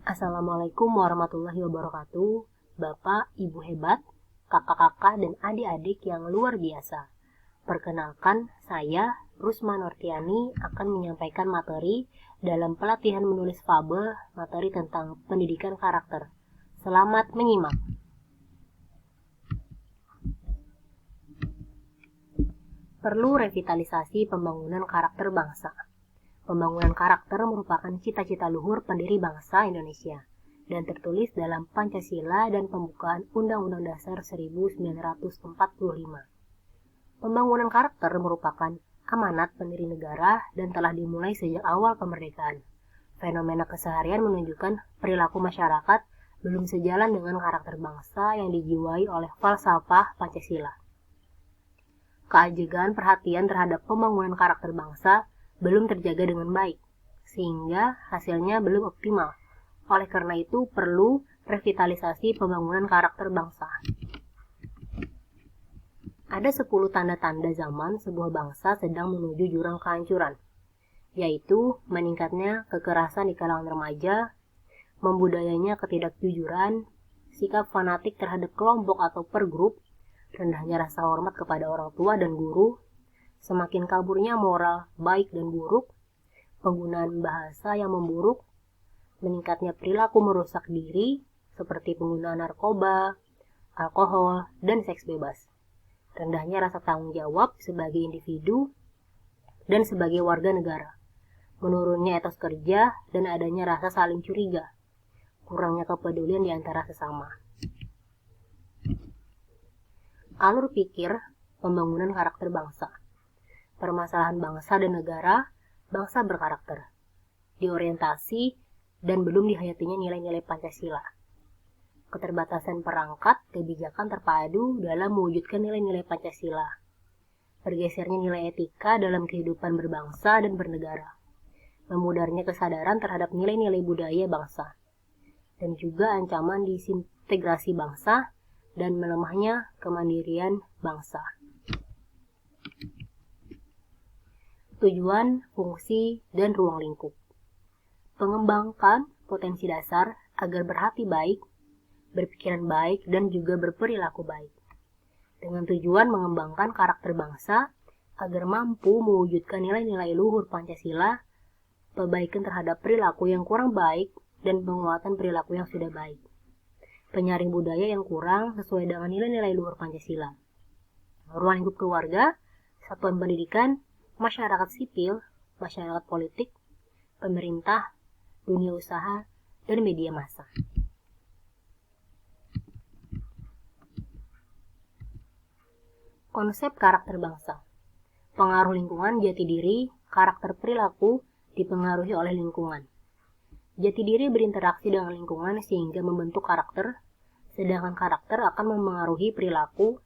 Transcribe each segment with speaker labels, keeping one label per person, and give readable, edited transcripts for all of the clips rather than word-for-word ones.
Speaker 1: Assalamualaikum warahmatullahi wabarakatuh, Bapak, Ibu hebat, kakak-kakak, dan adik-adik yang luar biasa. Perkenalkan, saya, Rusma Nortiani, akan menyampaikan materi dalam pelatihan menulis fabel, materi tentang pendidikan karakter. Selamat menyimak. Perlu revitalisasi pembangunan karakter bangsa. Pembangunan karakter merupakan cita-cita luhur pendiri bangsa Indonesia dan tertulis dalam Pancasila dan pembukaan Undang-Undang Dasar 1945. Pembangunan karakter merupakan amanat pendiri negara dan telah dimulai sejak awal kemerdekaan. Fenomena keseharian menunjukkan perilaku masyarakat belum sejalan dengan karakter bangsa yang dijiwai oleh falsafah Pancasila. Keajegan perhatian terhadap pembangunan karakter bangsa belum terjaga dengan baik, sehingga hasilnya belum optimal. Oleh karena itu, perlu revitalisasi pembangunan karakter bangsa. Ada 10 tanda-tanda zaman sebuah bangsa sedang menuju jurang kehancuran, yaitu meningkatnya kekerasan di kalangan remaja, membudayanya ketidakjujuran, sikap fanatik terhadap kelompok atau pergrup, rendahnya rasa hormat kepada orang tua dan guru, semakin kaburnya moral baik dan buruk, penggunaan bahasa yang memburuk, meningkatnya perilaku merusak diri seperti penggunaan narkoba, alkohol, dan seks bebas, rendahnya rasa tanggung jawab sebagai individu dan sebagai warga negara, menurunnya etos kerja dan adanya rasa saling curiga, kurangnya kepedulian di antara sesama. Alur pikir pembangunan karakter bangsa. Permasalahan bangsa dan negara, bangsa berkarakter, diorientasi, dan belum dihayatinya nilai-nilai Pancasila. Keterbatasan perangkat kebijakan terpadu dalam mewujudkan nilai-nilai Pancasila. Bergesernya nilai etika dalam kehidupan berbangsa dan bernegara. Memudarnya kesadaran terhadap nilai-nilai budaya bangsa. Dan juga ancaman disintegrasi bangsa dan melemahnya kemandirian bangsa. Tujuan, fungsi, dan ruang lingkup. Mengembangkan potensi dasar agar berhati baik, berpikiran baik, dan juga berperilaku baik. Dengan tujuan mengembangkan karakter bangsa agar mampu mewujudkan nilai-nilai luhur Pancasila, perbaikan terhadap perilaku yang kurang baik, dan penguatan perilaku yang sudah baik. Penyaring budaya yang kurang sesuai dengan nilai-nilai luhur Pancasila. Ruang lingkup keluarga, satuan pendidikan, masyarakat sipil, masyarakat politik, pemerintah, dunia usaha, dan media massa. Konsep karakter bangsa. Pengaruh lingkungan, jati diri, karakter perilaku dipengaruhi oleh lingkungan. Jati diri berinteraksi dengan lingkungan sehingga membentuk karakter, sedangkan karakter akan memengaruhi perilaku,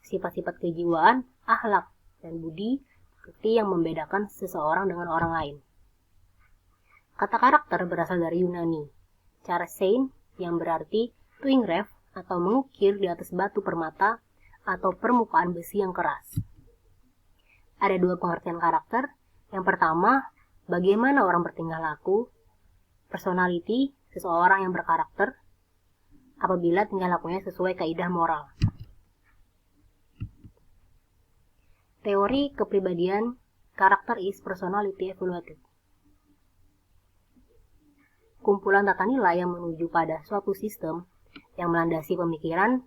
Speaker 1: sifat-sifat kejiwaan, akhlak, dan budi, seperti yang membedakan seseorang dengan orang lain. Kata karakter berasal dari Yunani, charasein, yang berarti to engrave atau mengukir di atas batu permata atau permukaan besi yang keras. Ada 2 pengertian karakter. Yang pertama, bagaimana orang bertingkah laku. Personality, seseorang yang berkarakter, apabila tingkah lakunya sesuai kaidah moral. Teori kepribadian, karakter is personality evaluated. Kumpulan tata nilai yang menuju pada suatu sistem yang melandasi pemikiran,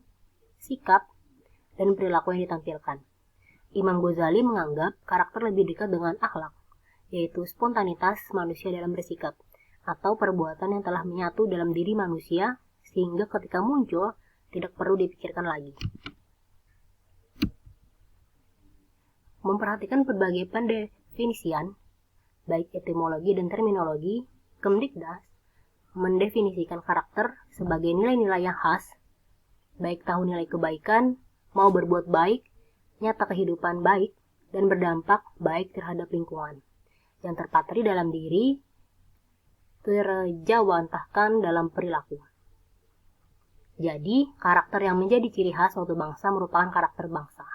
Speaker 1: sikap, dan perilaku yang ditampilkan. Imam Ghazali menganggap karakter lebih dekat dengan akhlak, yaitu spontanitas manusia dalam bersikap, atau perbuatan yang telah menyatu dalam diri manusia, sehingga ketika muncul, tidak perlu dipikirkan lagi. Memperhatikan berbagai pendefinisian, baik etimologi dan terminologi, Kemdikdas mendefinisikan karakter sebagai nilai-nilai yang khas, baik tahu nilai kebaikan, mau berbuat baik, nyata kehidupan baik, dan berdampak baik terhadap lingkungan, yang terpatri dalam diri, terjawantahkan dalam perilaku. Jadi, karakter yang menjadi ciri khas suatu bangsa merupakan karakter bangsa.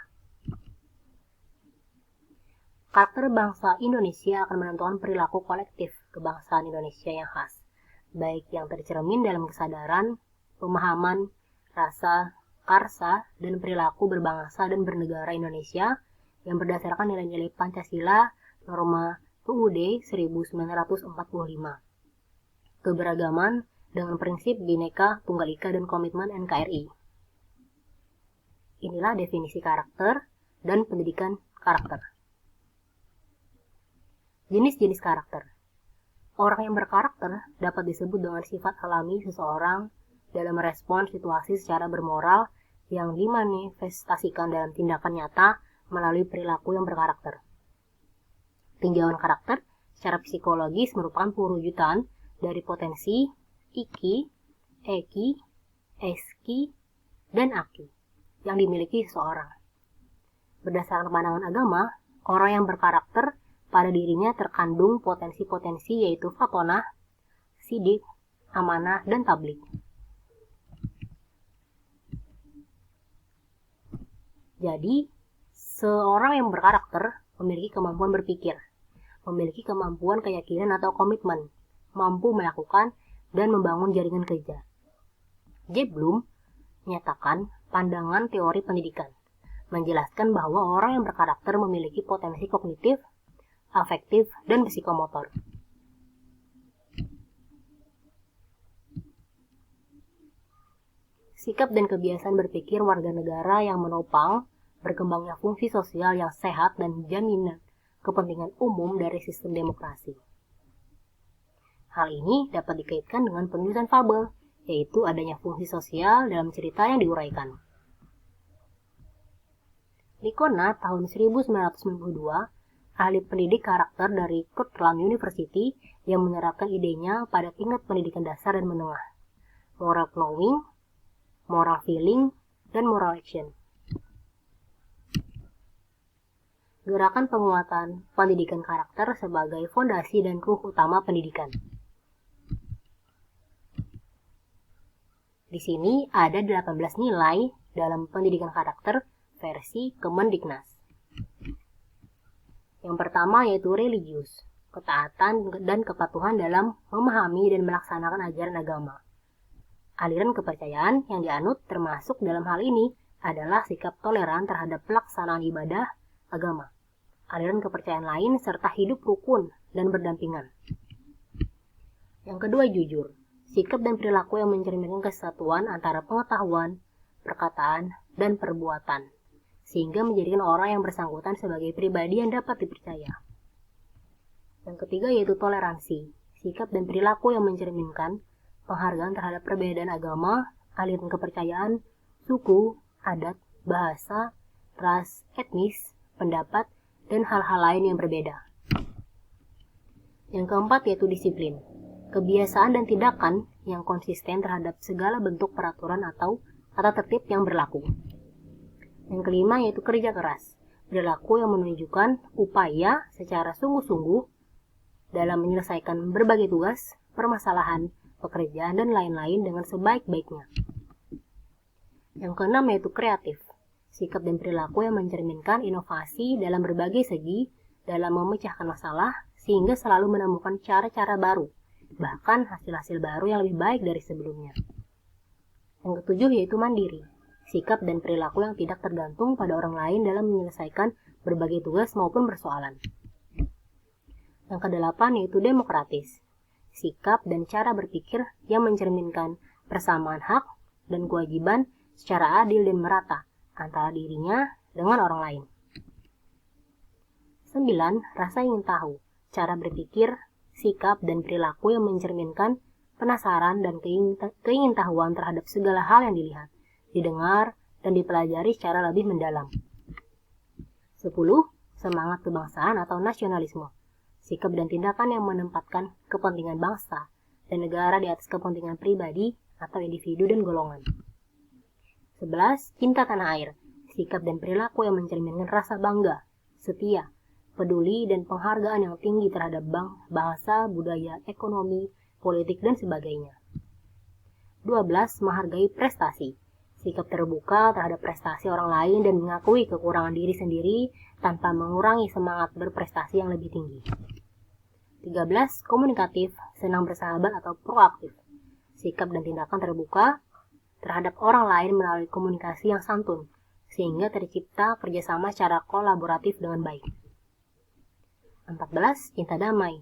Speaker 1: Karakter bangsa Indonesia akan menentukan perilaku kolektif kebangsaan Indonesia yang khas. baik yang tercermin dalam kesadaran, pemahaman, rasa, karsa, dan perilaku berbangsa dan bernegara Indonesia yang berdasarkan nilai-nilai Pancasila, norma UUD 1945. Keberagaman dengan prinsip Bhinneka Tunggal Ika dan komitmen NKRI. Inilah definisi karakter dan pendidikan karakter. Jenis-jenis karakter. Orang yang berkarakter dapat disebut dengan sifat alami seseorang dalam merespon situasi secara bermoral yang dimanifestasikan dalam tindakan nyata melalui perilaku yang berkarakter. Tinjauan karakter secara psikologis merupakan perwujudan dari potensi iki, eki, eski, dan aki yang dimiliki seseorang. Berdasarkan pandangan agama, orang yang berkarakter pada dirinya terkandung potensi-potensi yaitu fatonah, sidik, amanah, dan tablik. Jadi, seorang yang berkarakter memiliki kemampuan berpikir, memiliki kemampuan keyakinan atau komitmen, mampu melakukan dan membangun jaringan kerja. J. Bloom menyatakan pandangan teori pendidikan, menjelaskan bahwa orang yang berkarakter memiliki potensi kognitif, afektif, dan psikomotor. Sikap dan kebiasaan berpikir warga negara yang menopang berkembangnya fungsi sosial yang sehat dan jaminan kepentingan umum dari sistem demokrasi. Hal ini dapat dikaitkan dengan penulisan fabel, yaitu adanya fungsi sosial dalam cerita yang diuraikan. Licona tahun 1992, ahli pendidik karakter dari Kirtland University yang menerapkan idenya pada tingkat pendidikan dasar dan menengah, moral knowing, moral feeling, dan moral action. Gerakan penguatan pendidikan karakter sebagai fondasi dan ruh utama pendidikan. Di sini ada 18 nilai dalam pendidikan karakter versi Kemendiknas. Yang pertama yaitu religius, ketaatan dan kepatuhan dalam memahami dan melaksanakan ajaran agama. Aliran kepercayaan yang dianut termasuk dalam hal ini adalah sikap toleran terhadap pelaksanaan ibadah agama, aliran kepercayaan lain, serta hidup rukun dan berdampingan. Yang kedua jujur, sikap dan perilaku yang mencerminkan kesatuan antara pengetahuan, perkataan, dan perbuatan, sehingga menjadikan orang yang bersangkutan sebagai pribadi yang dapat dipercaya. Yang ketiga yaitu toleransi, sikap dan perilaku yang mencerminkan penghargaan terhadap perbedaan agama, aliran kepercayaan, suku, adat, bahasa, ras, etnis, pendapat, dan hal-hal lain yang berbeda. Yang keempat yaitu disiplin, kebiasaan dan tindakan yang konsisten terhadap segala bentuk peraturan atau tata tertib yang berlaku. Yang kelima yaitu kerja keras, perilaku yang menunjukkan upaya secara sungguh-sungguh dalam menyelesaikan berbagai tugas, permasalahan, pekerjaan, dan lain-lain dengan sebaik-baiknya. Yang keenam yaitu kreatif, sikap dan perilaku yang mencerminkan inovasi dalam berbagai segi dalam memecahkan masalah sehingga selalu menemukan cara-cara baru, bahkan hasil-hasil baru yang lebih baik dari sebelumnya. Yang ketujuh yaitu mandiri, sikap dan perilaku yang tidak tergantung pada orang lain dalam menyelesaikan berbagai tugas maupun persoalan. Yang kedelapan yaitu demokratis, sikap dan cara berpikir yang mencerminkan persamaan hak dan kewajiban secara adil dan merata antara dirinya dengan orang lain. 9. Rasa ingin tahu, cara berpikir, sikap, dan perilaku yang mencerminkan penasaran dan keingintahuan terhadap segala hal yang dilihat, didengar, dan dipelajari secara lebih mendalam. 10. Semangat kebangsaan atau nasionalisme, sikap dan tindakan yang menempatkan kepentingan bangsa dan negara di atas kepentingan pribadi atau individu dan golongan. 11. Cinta tanah air, sikap dan perilaku yang mencerminkan rasa bangga, setia, peduli, dan penghargaan yang tinggi terhadap bahasa, budaya, ekonomi, politik, dan sebagainya. 12. Menghargai prestasi, sikap terbuka terhadap prestasi orang lain dan mengakui kekurangan diri sendiri tanpa mengurangi semangat berprestasi yang lebih tinggi. 13. Komunikatif, senang bersahabat atau proaktif. Sikap dan tindakan terbuka terhadap orang lain melalui komunikasi yang santun, sehingga tercipta kerjasama secara kolaboratif dengan baik. 14. Cinta damai.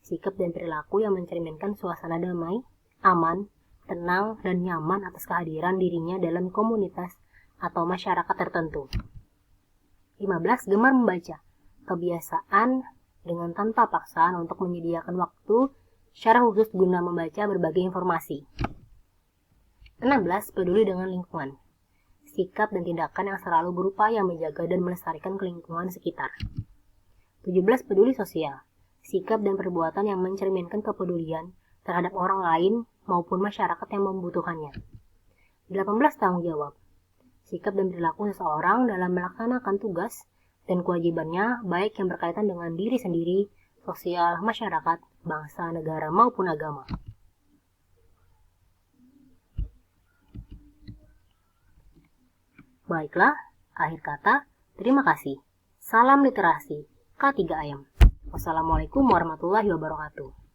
Speaker 1: Sikap dan perilaku yang mencerminkan suasana damai, aman, tenang, dan nyaman atas kehadiran dirinya dalam komunitas atau masyarakat tertentu. 15. Gemar membaca. Kebiasaan dengan tanpa paksaan untuk menyediakan waktu secara khusus guna membaca berbagai informasi. 16. Peduli dengan lingkungan. Sikap dan tindakan yang selalu berupaya menjaga dan melestarikan lingkungan sekitar. 17. Peduli sosial. Sikap dan perbuatan yang mencerminkan kepedulian terhadap orang lain maupun masyarakat yang membutuhkannya. 18. Tanggung jawab. Sikap dan perilaku seseorang dalam melaksanakan tugas dan kewajibannya baik yang berkaitan dengan diri sendiri, sosial, masyarakat, bangsa, negara, maupun agama. Baiklah, akhir kata, terima kasih. Salam literasi, K3AM. Wassalamualaikum warahmatullahi wabarakatuh.